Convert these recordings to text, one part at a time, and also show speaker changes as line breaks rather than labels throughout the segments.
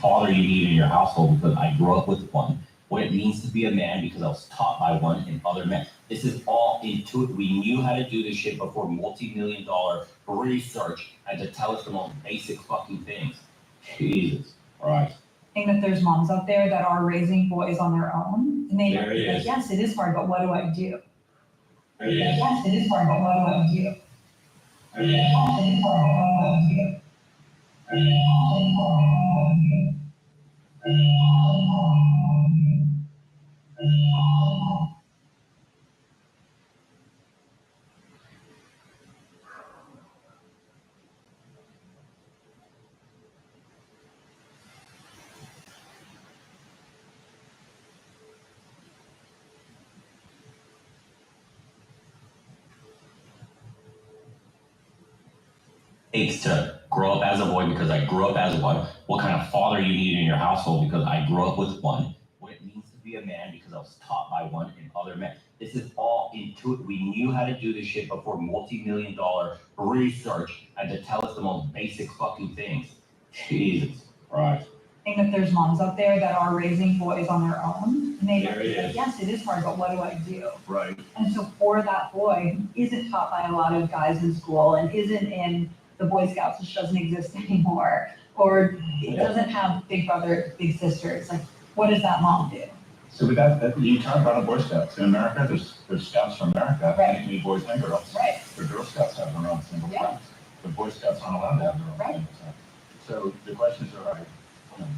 father you need in your household because I grew up with one. What it means to be a man because I was taught by one and other men. This is all intuitive. We knew how to do this shit before multi-million-dollar research had to tell us the most basic fucking things. Jesus Christ.
I think that there's moms out there that are raising boys on their own, and they might be like, yes, it is hard, but what do I do? Yes, it is hard, but what do I do? Yes, it is hard, but what do I do?
Takes to grow up as a boy because I grew up as one. What kind of father you need in your household because I grew up with one. What it means to be a man because I was taught by one and other men. This is all intuitive. We knew how to do this shit before multi-million-dollar research had to tell us the most basic fucking things. Jesus Christ.
I think that there's moms out there that are raising boys on their own, and they might be like, yes, it is hard, but what do I do?
Right.
And so for that boy who isn't taught by a lot of guys in school and isn't in the Boy Scouts, which doesn't exist anymore, or it doesn't have big brother, big sisters, like, what does that mom do?
So with that you talk about the Boy Scouts. In America, there's Scouts from America,
Right.
any boys and girls.
Right.
The Girl Scouts have their own single
Yeah.
class. The Boy Scouts aren't allowed to have their own
Right.
single class. So the questions are like,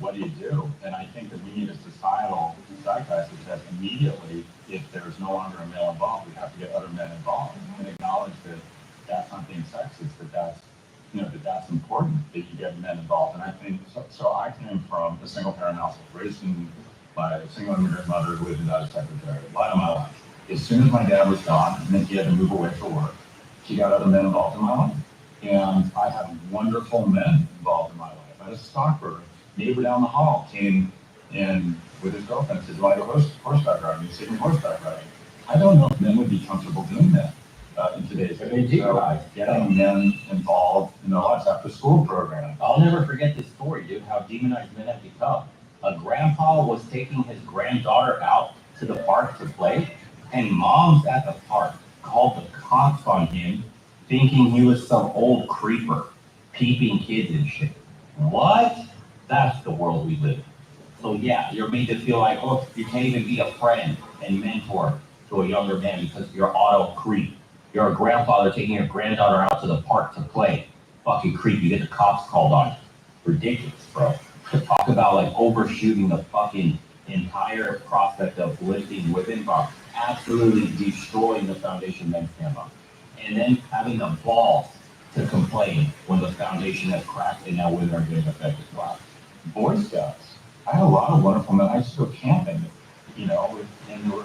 what do you do? And I think that we need a societal zeitgeist that says immediately, if there's no longer a male involved, we have to get other men involved and acknowledge that that's not being sexist, that's important, that you get men involved. And I think, so I came from a single parent household, raised by a single immigrant mother who lived without a secretary, a lot of my life. As soon as my dad was gone, and then he had to move away for work, she got other men involved in my life. And I had wonderful men involved in my life. I had a stockbroker, neighbor down the hall, came in with his girlfriend and said, do I go horseback riding? He's taking horseback riding. I don't know if men would be comfortable doing that in today's
But they do, guys.
Getting men involved in their lives after school program.
I'll never forget this story, dude, how demonized men have become. A grandpa was taking his granddaughter out to the park to play, and moms at the park called the cops on him, thinking he was some old creeper, peeping kids and shit. What? That's the world we live in. So yeah, you're made to feel like, oh, you can't even be a friend and mentor to a younger man because you're auto creep. You're a grandfather taking your granddaughter out to the park to play. Fucking creep, you get the cops called on you. Ridiculous, bro. To talk about like overshooting the fucking entire prospect of lifting women by absolutely destroying the foundation men stand on. And then having the balls to complain when the foundation has cracked and now women are getting affected. Wow.
Boy Scouts. I had a lot of wonderful men. I used to go camping, and there were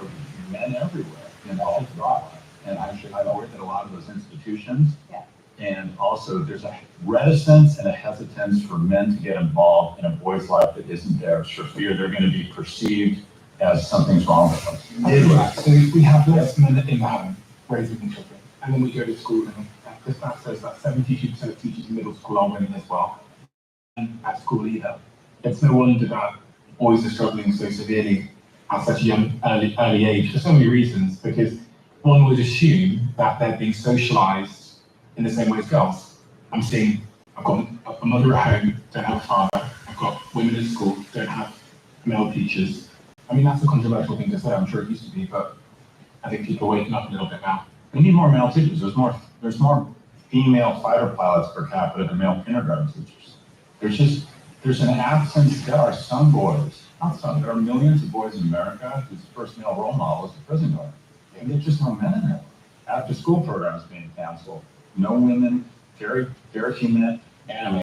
men everywhere involved in my life. And I've worked at a lot of those institutions.
Yeah.
And also there's a reticence and a hesitance for men to get involved in a boy's life that isn't theirs for fear they're going to be perceived as something's wrong with them.
So we have less men in the home raising children, and then we go to school, and the stat says that 72% of teachers in middle school are women as well, and at school either. It's no wonder that boys are struggling so severely at such a young, early age for so many reasons, because one would assume that they're being socialized in the same way as girls. I've got a mother at home, don't have a father. I've got women in school, don't have male teachers. I mean, that's a controversial thing to say. I'm sure it used to be, but I think people are waking up a little bit now.
We need more male teachers. There's more female fighter pilots per capita than male kindergarten teachers. There's an absence. There are some boys, not some, there are millions of boys in America whose first male role model is a prison guard. And there's just no men in there. After school programs being canceled, no women, very, very few men.
Anime.